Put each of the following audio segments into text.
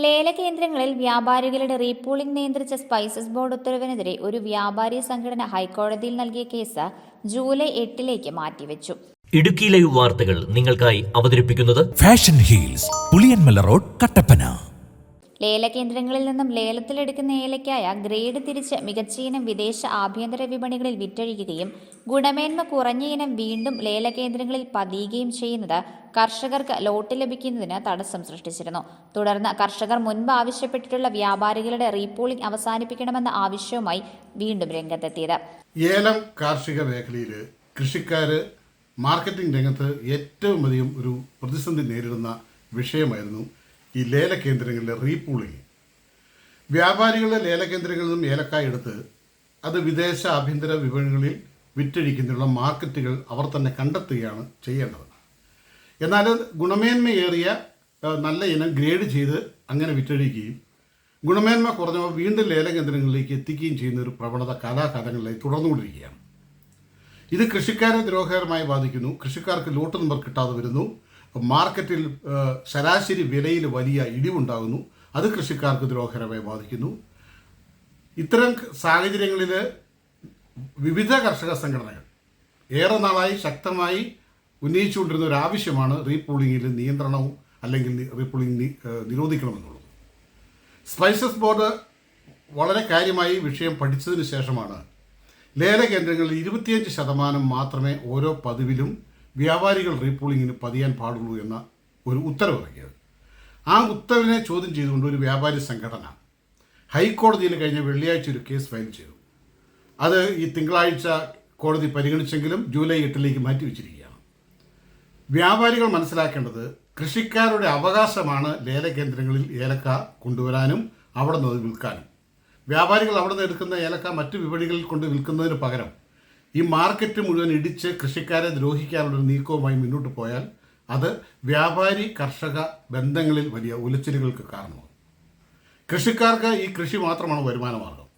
ലേലകേന്ദ്രങ്ങളിൽ വ്യാപാരികളുടെ റീപൂളിംഗ് നിയന്ത്രിച്ച spices board ഉത്തരവിനെതിരെ ഒരു വ്യാപാരി സംഘടന ഹൈക്കോടതിയിൽ നൽകിയ കേസ് ജൂലൈ 8 മാറ്റിവെച്ചു. ഇടുക്കി ലൈവ് വാർത്തകൾ നിങ്ങൾക്കായി അവതരിപ്പിക്കുന്നത് fashion heels, Puliyanmala road, Kattappana. ലേലകേന്ദ്രങ്ങളിൽ നിന്നും ലേലത്തിലെടുക്കുന്ന ഏലയ്ക്കായ ഗ്രേഡ് തിരിച്ച് മികച്ച ഇനം വിദേശ ആഭ്യന്തര വിപണികളിൽ വിറ്റഴിക്കുകയും ഗുണമേന്മ കുറഞ്ഞ ഇനം വീണ്ടും ലേലകേന്ദ്രങ്ങളിൽ പതിയുകയും ചെയ്യുന്നത് കർഷകർക്ക് ലോട്ട് ലഭിക്കുന്നതിന് തടസ്സം സൃഷ്ടിച്ചിരുന്നു. തുടർന്ന് കർഷകർ മുൻപ് ആവശ്യപ്പെട്ടിട്ടുള്ള വ്യാപാരികളുടെ റീപൂളിംഗ് അവസാനിപ്പിക്കണമെന്ന ആവശ്യവുമായി വീണ്ടും രംഗത്തെത്തിയത്. ഏലം കാർഷിക മേഖലയിൽ കൃഷിക്കാര് മാർക്കറ്റിംഗ് രംഗത്ത് ഏറ്റവും അധികം ഒരു പ്രതിസന്ധി നേരിടുന്ന വിഷയമായിരുന്നു ഈ ലേലകേന്ദ്രങ്ങളിലെ റീപൂളിംഗ്. വ്യാപാരികളുടെ ലേലകേന്ദ്രങ്ങളിൽ നിന്നും ഏലക്കായ എടുത്ത് അത് വിദേശ ആഭ്യന്തര വിപണികളിൽ വിറ്റഴിക്കുന്നതിനുള്ള മാർക്കറ്റുകൾ അവർ തന്നെ കണ്ടെത്തുകയാണ് ചെയ്യേണ്ടത്. എന്നാൽ ഗുണമേന്മയേറിയ നല്ല ഇനം ഗ്രേഡ് ചെയ്ത് അങ്ങനെ വിറ്റഴിക്കുകയും ഗുണമേന്മ കുറഞ്ഞവ വീണ്ടും ലേലകേന്ദ്രങ്ങളിലേക്ക് എത്തിക്കുകയും ചെയ്യുന്ന ഒരു പ്രവണത കാലാകാലങ്ങളിലായി തുടർന്നുകൊണ്ടിരിക്കുകയാണ്. ഇത് കൃഷിക്കാരെ ദ്രോഹകരമായി ബാധിക്കുന്നു. കൃഷിക്കാർക്ക് ലോട്ട് നമ്പർ കിട്ടാതെ വരുന്നു. മാർക്കറ്റിൽ ശരാശരി വിലയിൽ വലിയ ഇടിവുണ്ടാകുന്നു. അത് കൃഷിക്കാർക്ക് ദ്രോഹകരമായി ബാധിക്കുന്നു. ഇത്തരം സാഹചര്യങ്ങളിൽ വിവിധ കർഷക സംഘടനകൾ ഏറെ നാളായി ശക്തമായി ഉന്നയിച്ചുകൊണ്ടിരുന്ന ഒരു ആവശ്യമാണ് റീപൂളിംഗിൽ നിയന്ത്രണവും അല്ലെങ്കിൽ റീപൂളിംഗ് നിരോധിക്കണമെന്നുള്ളത്. സ്പൈസസ് ബോർഡ് വളരെ കാര്യമായി വിഷയം പഠിച്ചതിന് ശേഷമാണ് ലേലകേന്ദ്രങ്ങളിൽ 25% മാത്രമേ ഓരോ പതിവിലും വ്യാപാരികൾ റീപൂളിങ്ങിന് പതിയാൻ പാടുള്ളൂ എന്ന ഒരു ഉത്തരവ് ഇറക്കിയത്. ആ ഉത്തരവിനെ ചോദ്യം ചെയ്തുകൊണ്ട് ഒരു വ്യാപാരി സംഘടന ഹൈക്കോടതിയിൽ കഴിഞ്ഞ വെള്ളിയാഴ്ച ഒരു കേസ് ഫയൽ ചെയ്തു. അത് ഈ തിങ്കളാഴ്ച കോടതി പരിഗണിച്ചെങ്കിലും ജൂലൈ 8 മാറ്റിവെച്ചിരിക്കുകയാണ്. വ്യാപാരികൾ മനസ്സിലാക്കേണ്ടത് കൃഷിക്കാരുടെ അവകാശമാണ് ലേലകേന്ദ്രങ്ങളിൽ ഏലക്ക കൊണ്ടുവരാനും അവിടെ നിന്ന് വിൽക്കാനും. വ്യാപാരികൾ അവിടെ നിന്ന് എടുക്കുന്ന ഏലക്ക മറ്റു വിപണികളിൽ കൊണ്ട് വിൽക്കുന്നതിന് പകരം ഈ മാർക്കറ്റ് മുഴുവൻ ഇടിച്ച് കൃഷിക്കാരെ ദ്രോഹിക്കാനുള്ളൊരു നീക്കവുമായി മുന്നോട്ട് പോയാൽ അത് വ്യാപാരി കർഷക ബന്ധങ്ങളിൽ വലിയ ഉലച്ചിലുകൾക്ക് കാരണമാകും. കൃഷിക്കാർക്ക് ഈ കൃഷി മാത്രമാണ് വരുമാന മാർഗം.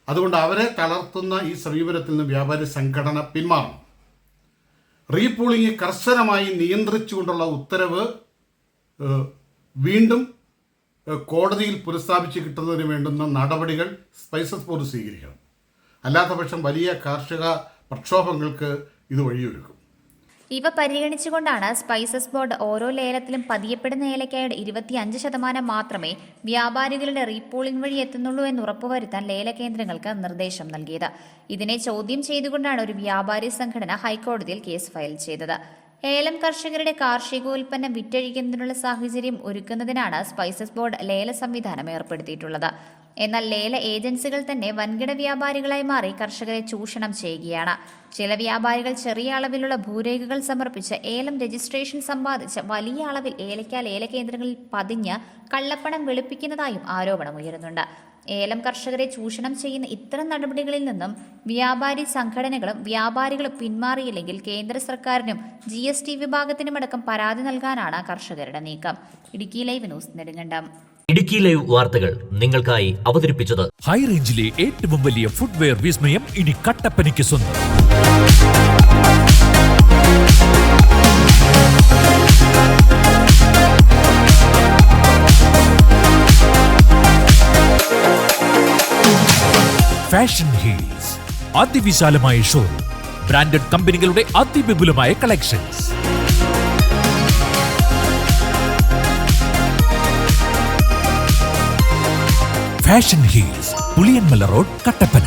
അതുകൊണ്ട് അവരെ തളർത്തുന്ന ഈ സമീപനത്തിൽ നിന്ന് വ്യാപാരി സംഘടന പിന്മാറണം. റീപൂളിംഗ് കർശനമായി നിയന്ത്രിച്ചുകൊണ്ടുള്ള ഉത്തരവ് വീണ്ടും കോടതിയിൽ പുനഃസ്ഥാപിച്ച് കിട്ടുന്നതിന് വേണ്ടുന്ന നടപടികൾ സ്പൈസസ് ബോർഡ് സ്വീകരിക്കണം. അല്ലാത്തപക്ഷം വലിയ കാർഷിക പ്രക്ഷോഭങ്ങൾക്ക് ഇത് വഴിയൊരുക്കും. ഇവ പരിഗണിച്ചുകൊണ്ടാണ് സ്പൈസസ് ബോർഡ് ഓരോ ലേലത്തിലും പതിയപ്പെടുന്ന ഏലക്കായുടെ 25% മാത്രമേ വ്യാപാരികളുടെ റീപൂളിംഗ് വഴി എത്തുന്നുള്ളൂ എന്ന് ഉറപ്പുവരുത്താൻ ലേലകേന്ദ്രങ്ങൾക്ക് നിർദ്ദേശം നൽകിയത്. ഇതിനെ ചോദ്യം ചെയ്തുകൊണ്ടാണ് ഒരു വ്യാപാരി സംഘടന ഹൈക്കോടതിയിൽ കേസ് ഫയൽ ചെയ്തത്. ഏലം കർഷകരുടെ കാർഷികോൽപ്പന്നം വിറ്റഴിക്കുന്നതിനുള്ള സാഹചര്യം ഒരുക്കുന്നതിനാണ് സ്പൈസസ് ബോർഡ് ലേല സംവിധാനം ഏർപ്പെടുത്തിയിട്ടുള്ളത്. എന്നാൽ ലേല ഏജൻസികൾ തന്നെ വൻകിട വ്യാപാരികളായി മാറി കർഷകരെ ചൂഷണം ചെയ്യുകയാണ്. ചില വ്യാപാരികൾ ചെറിയ അളവിലുള്ള ഭൂരേഖകൾ സമർപ്പിച്ച് ഏലം രജിസ്ട്രേഷൻ സമ്പാദിച്ച് വലിയ അളവിൽ ഏലക്ക ലേലകേന്ദ്രങ്ങളിൽ പതിഞ്ഞ് കള്ളപ്പണം വെളുപ്പിക്കുന്നതായും ആരോപണം ഉയരുന്നുണ്ട്. ഏലം കർഷകരെ ചൂഷണം ചെയ്യുന്ന ഇത്തരം നടപടികളിൽ നിന്നും വ്യാപാരി സംഘടനകളും വ്യാപാരികളും പിന്മാറിയില്ലെങ്കിൽ കേന്ദ്ര സർക്കാരിനും GST വിഭാഗത്തിനുമടക്കം പരാതി നൽകാനാണ് കർഷകരുടെ നീക്കം. Idukki live news, Nedumkandam. Idukki live വാർത്തകൾ നിങ്ങൾക്കായി അവതരിപ്പിച്ചത് ഹൈ റേഞ്ചിലെ ഏറ്റവും വലിയ ഫുട്വെയർ വിസ്മയം ഇനി കട്ടപ്പനയ്ക്ക് സ്വന്തം. ഫാഷൻ ഹീൽസ്, അതിവിശാലമായ ഷോറൂം, ബ്രാൻഡഡ് കമ്പനികളുടെ അതിവിപുലമായ collections. Fashion heels, Puliyanmala road, Kattappana.